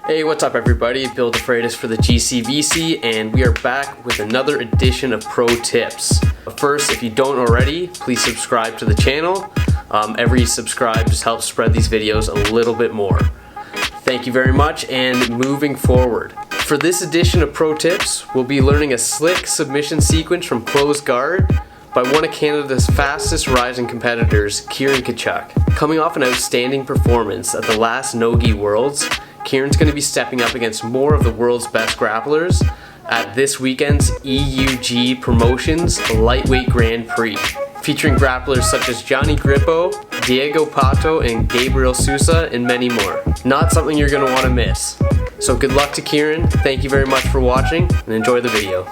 Hey, what's up everybody? Bill DeFreitas for the GCVC, and we are back with another edition of Pro Tips. But first, if you don't already, please subscribe to the channel. Every subscribe just helps spread these videos a little bit more. Thank you very much, and moving forward. For this edition of Pro Tips, we'll be learning a slick submission sequence from closed guard by one of Canada's fastest rising competitors, Kieran Kichuk. Coming off an outstanding performance at the last Nogi Worlds, Kieran's going to be stepping up against more of the world's best grapplers at this weekend's EUG Promotions Lightweight Grand Prix, featuring grapplers such as Johnny Grippo, Diego Pato, and Gabriel Sousa, and many more. Not something you're going to want to miss. So good luck to Kieran, thank you very much for watching, and enjoy the video.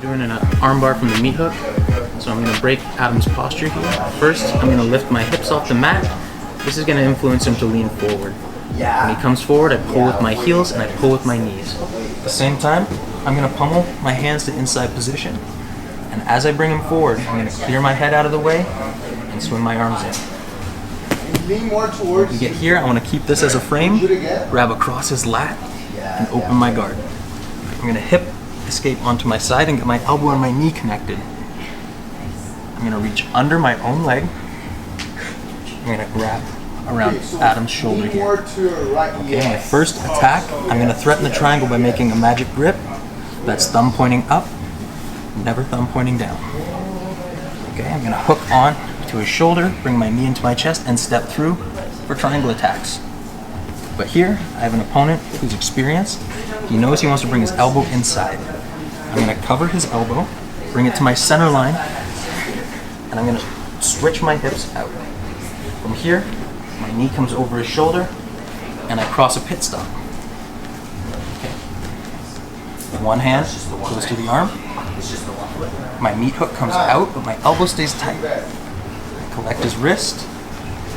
Doing an armbar from the meat hook, so I'm going to break Adam's posture here. First, I'm going to lift my hips off the mat. This is going to influence him to lean forward. When he comes forward, I pull with my heels and I pull with my knees. At the same time, I'm going to pummel my hands to inside position. And as I bring him forward, I'm going to clear my head out of the way and swing my arms in. When we get here, I want to keep this as a frame, grab across his lat, and open my guard. I'm going to hip escape onto my side and get my elbow and my knee connected. I'm going to reach under my own leg. I'm going to grab around Adam's shoulder here. Okay, my first attack, I'm going to threaten the triangle by making a magic grip. That's thumb pointing up, never thumb pointing down. Okay, I'm going to hook on to his shoulder, bring my knee into my chest, and step through for triangle attacks. But here, I have an opponent who's experienced. He knows he wants to bring his elbow inside. I'm going to cover his elbow, bring it to my center line, and I'm going to switch my hips out. From here, my knee comes over his shoulder, and I cross a pit stop. Okay. One hand goes to the arm. My meat hook comes out, but my elbow stays tight. I collect his wrist,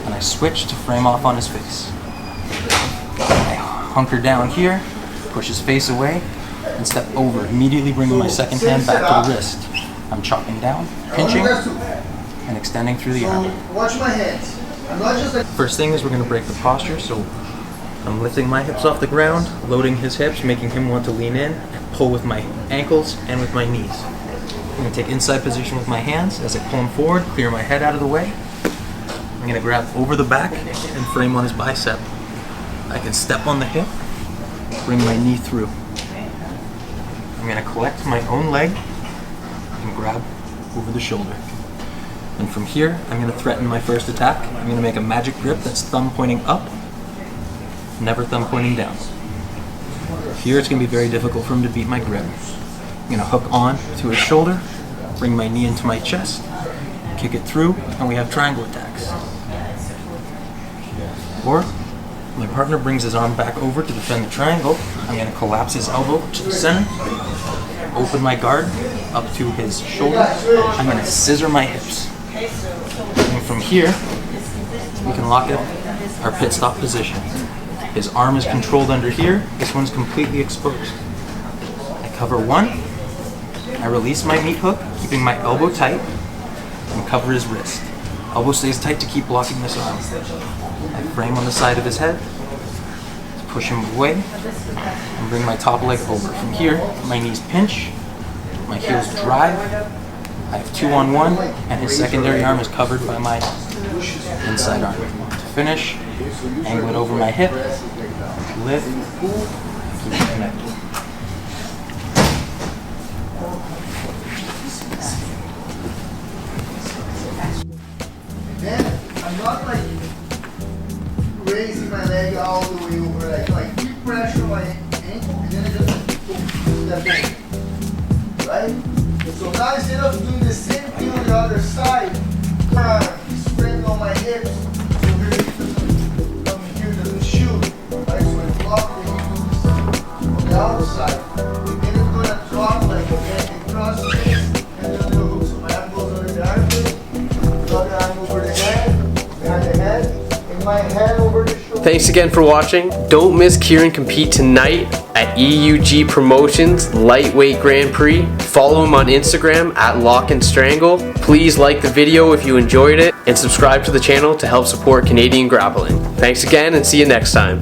and I switch to frame off on his face. I hunker down here, push his face away, and step over, immediately bringing my second hand back to the wrist. I'm chopping down, pinching, and extending through the arm. Watch my hands. First thing is we're going to break the posture, so I'm lifting my hips off the ground, loading his hips, making him want to lean in, and pull with my ankles and with my knees. I'm going to take inside position with my hands as I pull him forward, clear my head out of the way. I'm going to grab over the back and frame on his bicep. I can step on the hip, bring my knee through. I'm going to collect my own leg and grab over the shoulder. And from here, I'm going to threaten my first attack. I'm going to make a magic grip that's thumb pointing up, never thumb pointing down. Here it's going to be very difficult for him to beat my grip. I'm going to hook on to his shoulder, bring my knee into my chest, kick it through, and we have triangle attacks. Or my partner brings his arm back over to defend the triangle. I'm going to collapse his elbow to the center, open my guard up to his shoulder. I'm going to scissor my hips. And from here, we can lock up our pit stop position. His arm is controlled under here. This one's completely exposed. I cover one. I release my meat hook, keeping my elbow tight, and cover his wrist. Elbow stays tight to keep blocking this arm. I frame on the side of his head, push him away, and bring my top leg over. From here, my knees pinch, my heels drive. I have 2-on-1, and his secondary arm is covered by my inside arm. To finish, angle it over my hip, lift, keep it connected. Then I'm not like raising my leg all the way over, like keep pressure on my ankle, and then I just step in, right? So now instead of doing the same thing on the other side, he's framed on my hips, so here it doesn't here doesn't shoot, right? So I block the hips on the outside. And then it's gonna drop like and cross the face, and then the hook. So my arm goes under the armpit, the other arm over the head, behind the head, and my Thanks again for watching. Don't miss Kieran compete tonight at EUG Promotions Lightweight Grand Prix. Follow him on Instagram at Lock and Strangle. Please like the video if you enjoyed it and subscribe to the channel to help support Canadian grappling. Thanks again and see you next time.